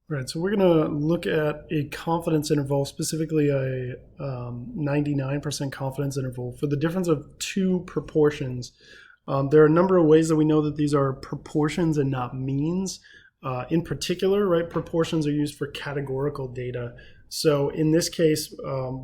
Right, so we're going to look at a confidence interval, specifically a 99% confidence interval for the difference of two proportions. There are a number of ways that we know that these are proportions and not means. In particular, right, proportions are used for categorical data. So in this case,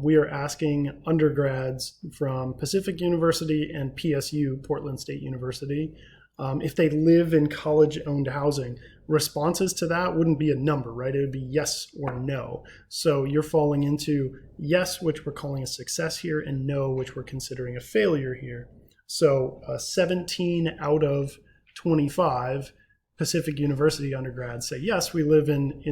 we are asking undergrads from Pacific University and PSU, Portland State University, if they live in college-owned housing. Responses to that wouldn't be a number, right? It would be yes or no. So you're falling into yes, which we're calling a success here, and no, which we're considering a failure here. So 17 out of 25 Pacific University undergrads say yes, we live in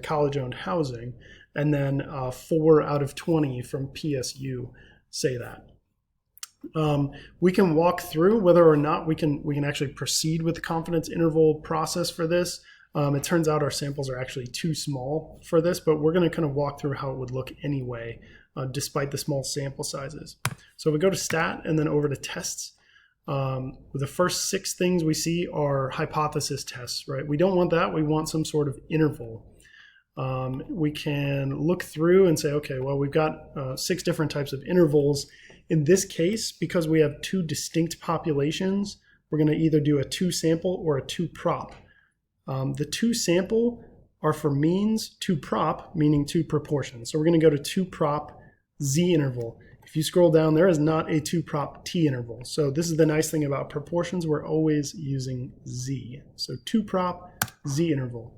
college-owned housing, and then 4 out of 20 from PSU say that. We can walk through whether or not we can actually proceed with the confidence interval process for this. It turns out our samples are actually too small for this, but we're going to kind of walk through how it would look anyway, despite the small sample sizes. So we go to stat and then over to tests. The first 6 things we see are hypothesis tests, right? We don't want that. We want some sort of interval. We can look through and say, okay, well, we've got 6 different types of intervals. In this case, because we have 2 distinct populations, we're going to either do a 2 sample or a 2 prop. The 2 sample are for means, 2 prop, meaning 2 proportions. So we're going to go to 2 prop Z interval. If you scroll down, there is not a 2 prop T interval. So this is the nice thing about proportions. We're always using Z. So 2 prop Z interval.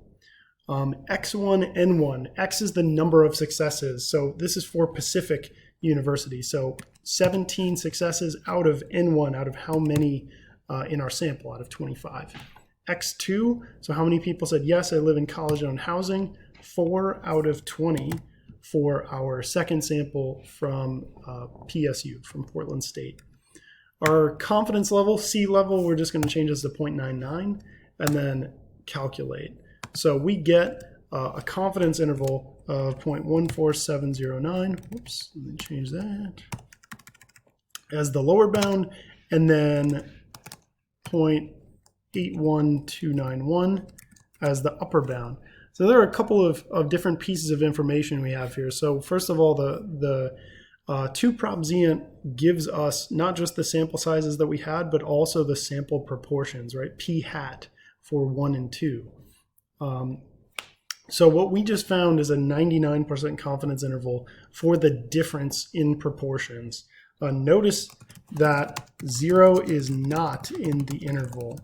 X1, N1. X is the number of successes. So this is for Pacific University. So 17 successes out of N1, out of how many in our sample, out of 25. X2, so how many people said, yes, I live in college-owned housing? 4 out of 20 for our second sample from PSU, from Portland State. Our confidence level, C level, we're just going to change this to 0.99 and then calculate. So we get a confidence interval of 0.14709. Whoops, let me change that. As the lower bound, and then 0.81291 as the upper bound. So there are a couple of different pieces of information we have here. So first of all, the 2 prop Zient gives us not just the sample sizes that we had, but also the sample proportions, right? P hat for 1 and 2. So what we just found is a 99% confidence interval for the difference in proportions. Notice that 0 is not in the interval.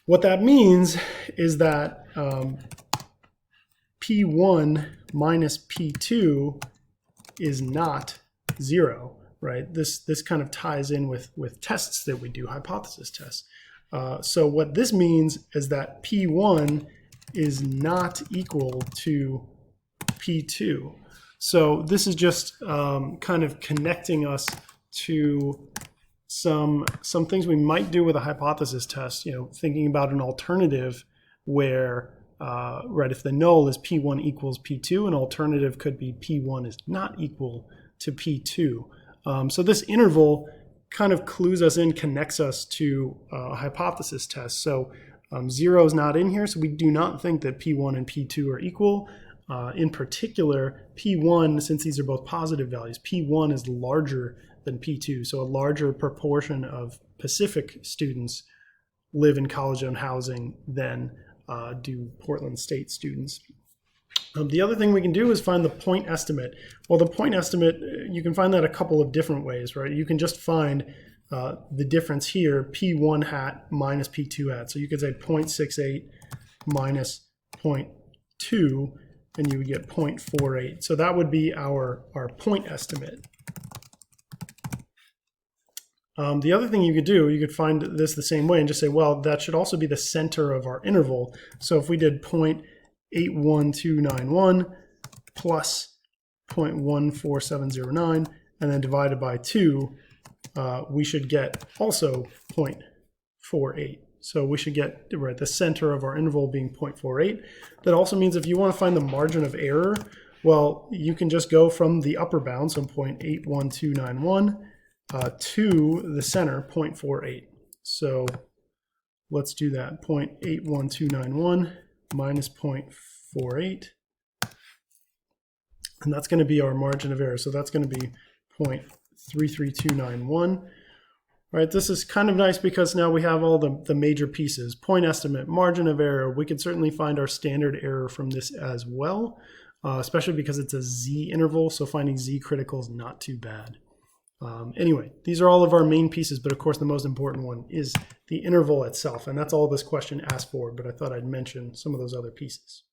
What that means is that P1 minus P2 is not 0, right? This kind of ties in with tests that we do, hypothesis tests. So what this means is that P1 is not equal to P2. So this is just kind of connecting us to some things we might do with a hypothesis test, thinking about an alternative where, right, if the null is P1 equals P2, an alternative could be P1 is not equal to P2. So this interval kind of clues us in, connects us to a hypothesis test. So 0 is not in here, so we do not think that P1 and P2 are equal. In particular, P1, since these are both positive values, P1 is larger than P2, so a larger proportion of Pacific students live in college-owned housing than do Portland State students. The other thing we can do is find the point estimate. Well, the point estimate, you can find that a couple of different ways, right? You can just find the difference here, P1 hat minus P2 hat. So you could say 0.68 minus 0.2, and you would get 0.48. So that would be our point estimate. The other thing you could do, you could find this the same way and just say, well, that should also be the center of our interval. So if we did 0.81291 plus 0.14709 and then divided by 2, we should get also 0.48. So we should get, right, the center of our interval being 0.48. That also means if you want to find the margin of error, well, you can just go from the upper bound, so 0.81291, to the center, 0.48. So let's do that, 0.81291 minus 0.48. And that's going to be our margin of error. So that's going to be 0.33291. Right, this is kind of nice because now we have all the major pieces. Point estimate, margin of error. We can certainly find our standard error from this as well, especially because it's a Z interval, so finding Z critical is not too bad. Anyway, these are all of our main pieces, but of course the most important one is the interval itself, and that's all this question asked for, but I thought I'd mention some of those other pieces.